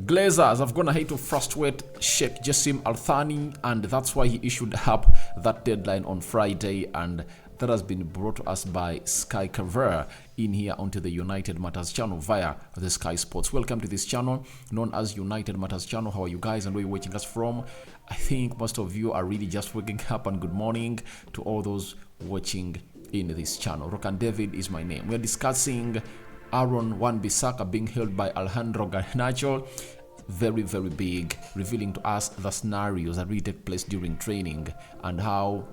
Glazers have gone ahead to frustrate Sheikh Jassim and that's why he issued up that deadline on Friday, and that has been brought to us by Takeover in here onto the United Matters channel via the Sky Sports. Welcome to this channel known as United Matters channel. How are you guys and where you're watching us from? I think most of you are really just waking up, and good morning to all those watching in this channel. Rokan David is my name. We're discussing Wan-Bissaka being held by Alejandro Garnacho. Very big, revealing to us the scenarios that really take place during training and how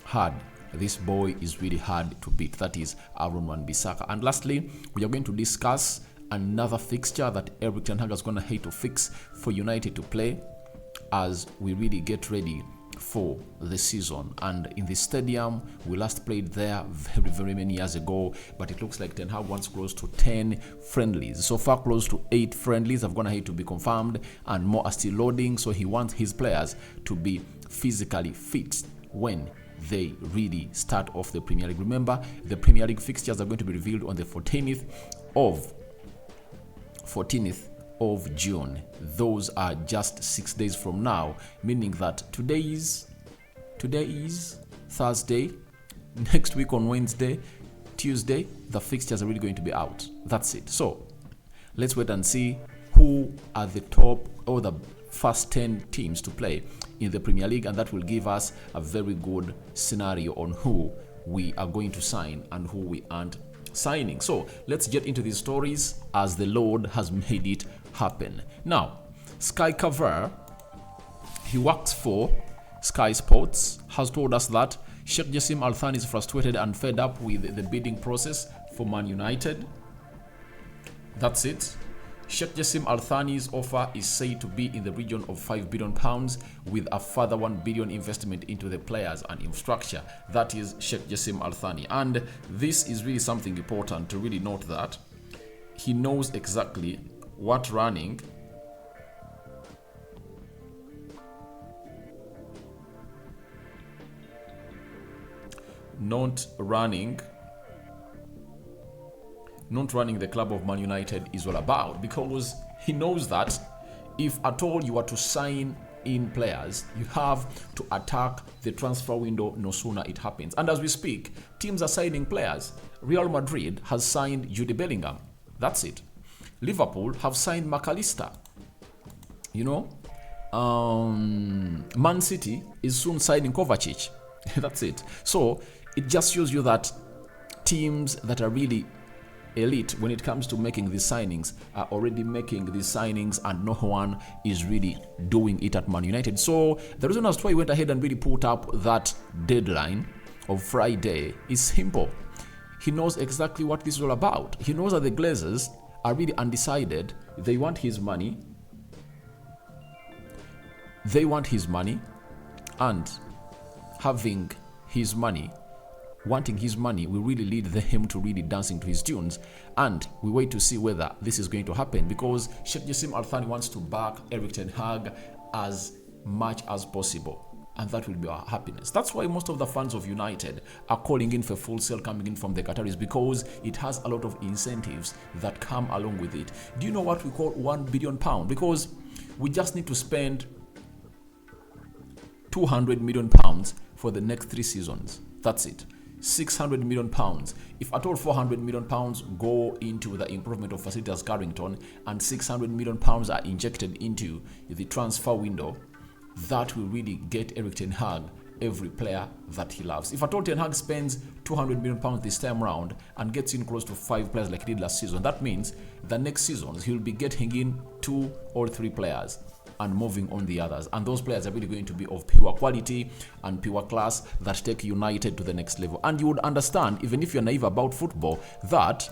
hard this boy is really hard to beat. That is Wan-Bissaka. And lastly, we are going to discuss another fixture that Erik ten Hag is going to hate to fix for United to play as we really get ready for the season. And in the stadium, we last played there very many years ago, but it looks like Ten Hag wants close to 10 friendlies. So far, close to 8 friendlies have gone ahead to be confirmed, and more are still loading. So he wants his players to be physically fit when they really start off the Premier League. Remember, the Premier League fixtures are going to be revealed on the 14th of June. Those are just 6 days from now, meaning that today is Thursday. Next week on Wednesday, Tuesday, the fixtures are really going to be out. That's it. So let's wait and see who are the top or the first 10 teams to play in the Premier League, and that will give us a very good scenario on who we are going to sign and who we aren't signing. So let's get into these stories as the Lord has made it happen. Now, Takeover, he works for Sky Sports, has told us that Sheikh Jassim is frustrated and fed up with the bidding process for Man United. That's it. Sheikh Jassim's offer is said to be in the region of £5 billion with a further £1 billion investment into the players and infrastructure. That is Sheikh Jassim. And this is really something important to really note, that he knows exactly what running not running the club of Man United is all about, because he knows that if at all you are to sign in players, you have to attack the transfer window no sooner it happens. And as we speak, teams are signing players. Real Madrid has signed Jude Bellingham. That's it. Liverpool have signed McAllister. Man City is soon signing Kovacic. That's it. So it just shows you that teams that are really elite when it comes to making these signings are already making these signings, and no one is really doing it at Man United. So the reason as to why he went ahead and really put up that deadline of Friday is simple. He knows exactly what this is all about. He knows that the Glazers are really undecided. They want his money. And having his money, wanting his money, will really lead them to really dancing to his tunes. And we wait to see whether this is going to happen, because Sheikh Jassim wants to back Erik ten Hag as much as possible, and that will be our happiness. That's why most of the fans of United are calling in for full sale coming in from the Qataris, because it has a lot of incentives that come along with it. Do you know what we call £1 billion? Because we just need to spend £200 million for the next 3 seasons. That's it. £600 million. If at all £400 million go into the improvement of facilities Carrington, and £600 million are injected into the transfer window, that will really get Erik ten Hag every player that he loves. If at all Ten Hag spends £200 million this time round and gets in close to 5 players like he did last season, that means the next seasons he'll be getting in 2 or 3 players and moving on the others. And those players are really going to be of pure quality and pure class that take United to the next level. And you would understand, even if you're naive about football, that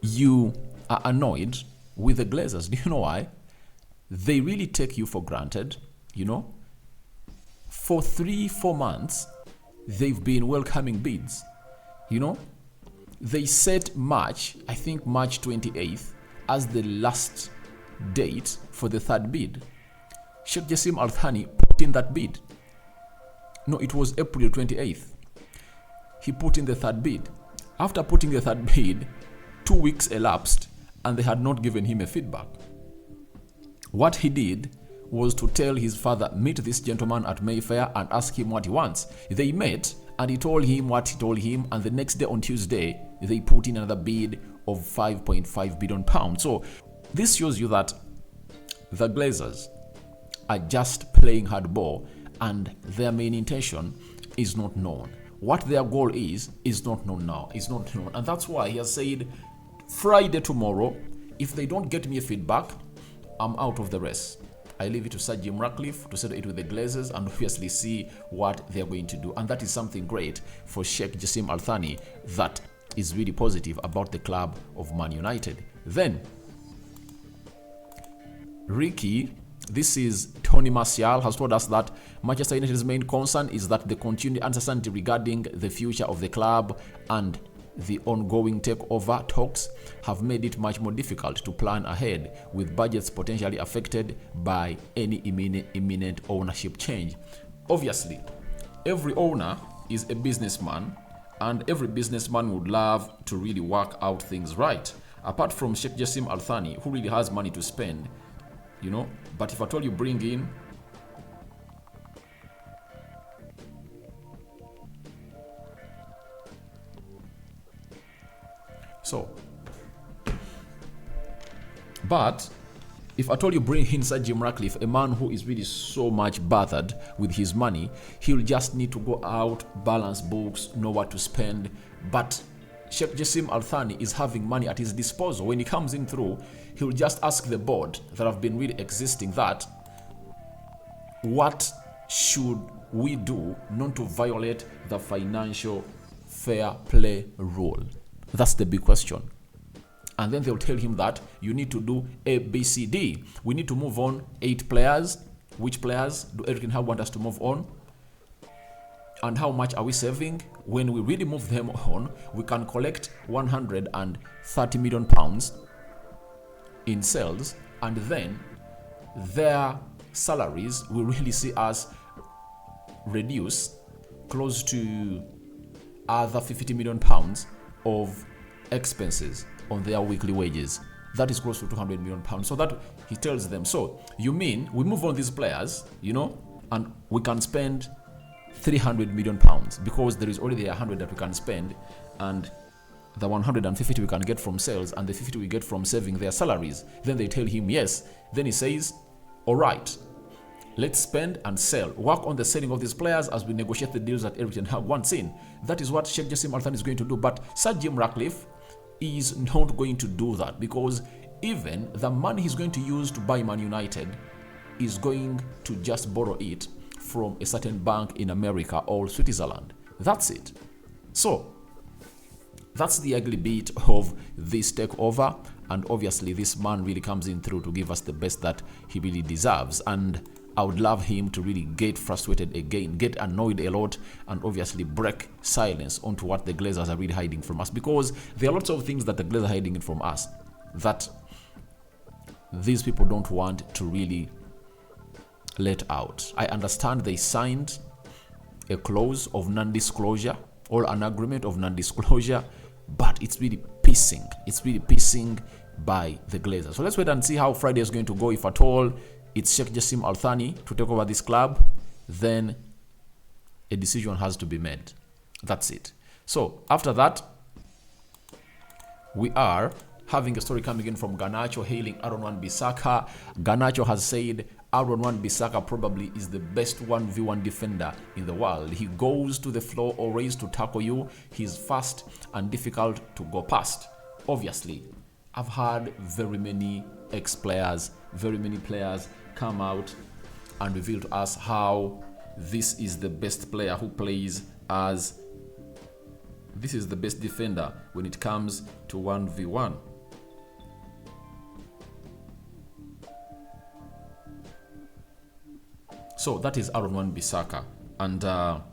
you are annoyed with the Glazers. Do you know why? They really take you for granted. For 3-4 months, they've been welcoming bids. They set March, I think March 28th, as the last date for the 3rd bid. Sheikh Jassim put in that bid. No, it was April 28th. He put in the 3rd bid. After putting the 3rd bid, 2 weeks elapsed, and they had not given him a feedback. What he did was to tell his father, meet this gentleman at Mayfair and ask him what he wants. They met and he told him what he told him, and the next day on Tuesday, they put in another bid of £5.5 billion. So this shows you that the Glazers are just playing hardball and their main intention is not known. What their goal is not known now. It's not known. And that's why he has said, Friday tomorrow, if they don't get me a feedback, I'm out of the race. I leave it to Sir Jim Ratcliffe to settle it with the Glazers and obviously see what they're going to do. And that is something great for Sheikh Jassim Al Thani that is really positive about the club of Man United. Then, Ricky, this is Tony Martial, has told us that Manchester United's main concern is that the continued uncertainty regarding the future of the club and the ongoing takeover talks have made it much more difficult to plan ahead, with budgets potentially affected by any imminent ownership change. Obviously, every owner is a businessman, and every businessman would love to really work out things right. Apart from Sheikh Jassim Al Thani, who really has money to spend, you know, but if at all you bring in if at all you bring in Sir Jim Ratcliffe, a man who is really so much bothered with his money, he'll just need to go out, balance books, know what to spend. But Sheikh Jassim Al Thani is having money at his disposal. When he comes in through, he'll just ask the board that have been really existing that, what should we do not to violate the financial fair play rule? That's the big question. And then they'll tell him that you need to do A, B, C, D. We need to move on 8 players. Which players do Eric Ten Hag want us to move on? And how much are we saving? When we really move them on, we can collect £130 million in sales, and then their salaries will really see us reduce close to other £50 million of expenses on their weekly wages. That is close to £200 million. So that he tells them, so you mean we move on these players, you know, and we can spend £300 million because there is already 100 that we can spend, and the 150 we can get from sales, and the 50 we get from saving their salaries. Then they tell him yes. Then he says, all right, let's spend and sell. Work on the selling of these players as we negotiate the deals that Eric Ten Hag wants in. That is what Sheikh Jassim Al Thani is going to do. But Sir Jim Ratcliffe is not going to do that, because even the money he's going to use to buy Man United is going to just borrow it from a certain bank in America or Switzerland. That's it. So that's the ugly bit of this takeover, and obviously this man really comes in through to give us the best that he really deserves. And I would love him to really get frustrated again, get annoyed a lot, and obviously break silence onto what the Glazers are really hiding from us, because there are lots of things that the Glazers are hiding from us that these people don't want to really let out. I understand they signed a clause of non-disclosure or an agreement of non-disclosure, but it's really pissing. It's really pissing by the Glazers. So let's wait and see how Friday is going to go. If at all it's Sheikh Jassim Al Thani to take over this club, then a decision has to be made. That's it. So after that, we are having a story coming in from Garnacho hailing Aaron Wan-Bissaka. Garnacho has said Aaron Wan-Bissaka probably is the best 1v1 defender in the world. He goes to the floor always to tackle you. He's fast and difficult to go past. Obviously, I've had very many ex-players, very many players come out and reveal to us how this is the best player who plays as this is the best defender when it comes to 1v1. So that is Aaron Wan-Bissaka, and Aaron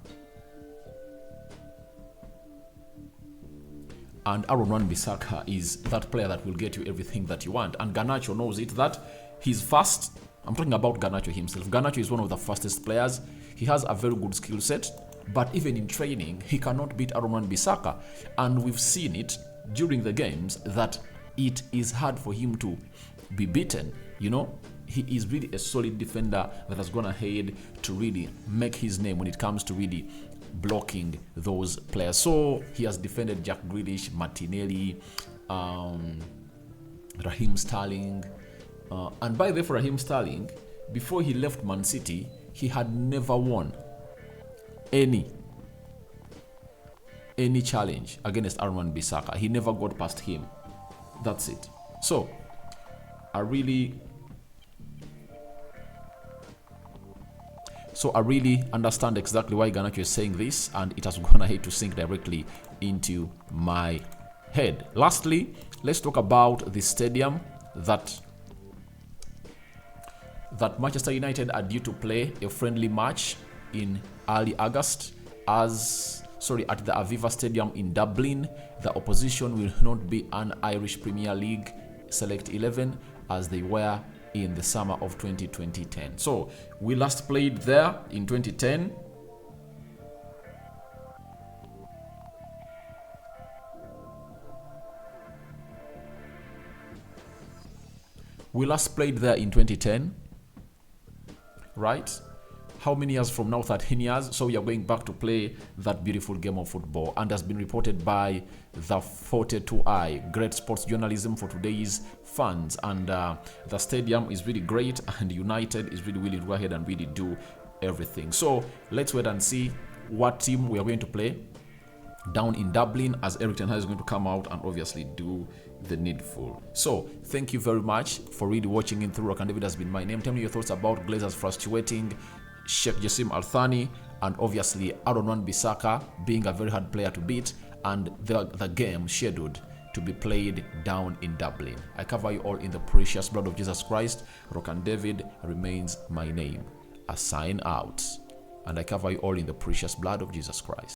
Wan-Bissaka is that player that will get you everything that you want, and Garnacho knows it, that he's fast. I'm talking about Garnacho himself. Garnacho is one of the fastest players. He has a very good skill set, but even in training, he cannot beat Aaron Wan-Bissaka, and we've seen it during the games that it is hard for him to be beaten. You know, he is really a solid defender that has gone ahead to really make his name when it comes to really blocking those players. So he has defended Jack Grealish, Martinelli, Raheem Sterling, and by the way, for Raheem Sterling, before he left Man City, he had never won any challenge against Wan-Bissaka. He never got past him. That's it. So I really understand exactly why Garnacho is saying this, and it has gone ahead to sink directly into my head. Lastly, let's talk about the stadium that Manchester United are due to play a friendly match in early August at the Aviva Stadium in Dublin. The opposition will not be an Irish Premier League Select 11 as they were in the summer of 2010. So we last played there in 2010. We last played there in 2010, right? How many years from now? 13 years. So we are going back to play that beautiful game of football, and has been reported by the 42i, great sports journalism for today's fans. And the stadium is really great, and United is really willing to go ahead and really do everything. So let's wait and see what team we are going to play down in Dublin, as Eric Ten Hag is going to come out and obviously do the needful. So thank you very much for really watching in through. Rock and David has been my name. Tell me your thoughts about Glazers Frustrating Sheikh Jassim Al-Thani, and obviously Wan-Bissaka being a very hard player to beat, and the game scheduled to be played down in Dublin. I cover you all in the precious blood of Jesus Christ. Rock and David remains my name. I sign out, and I cover you all in the precious blood of Jesus Christ.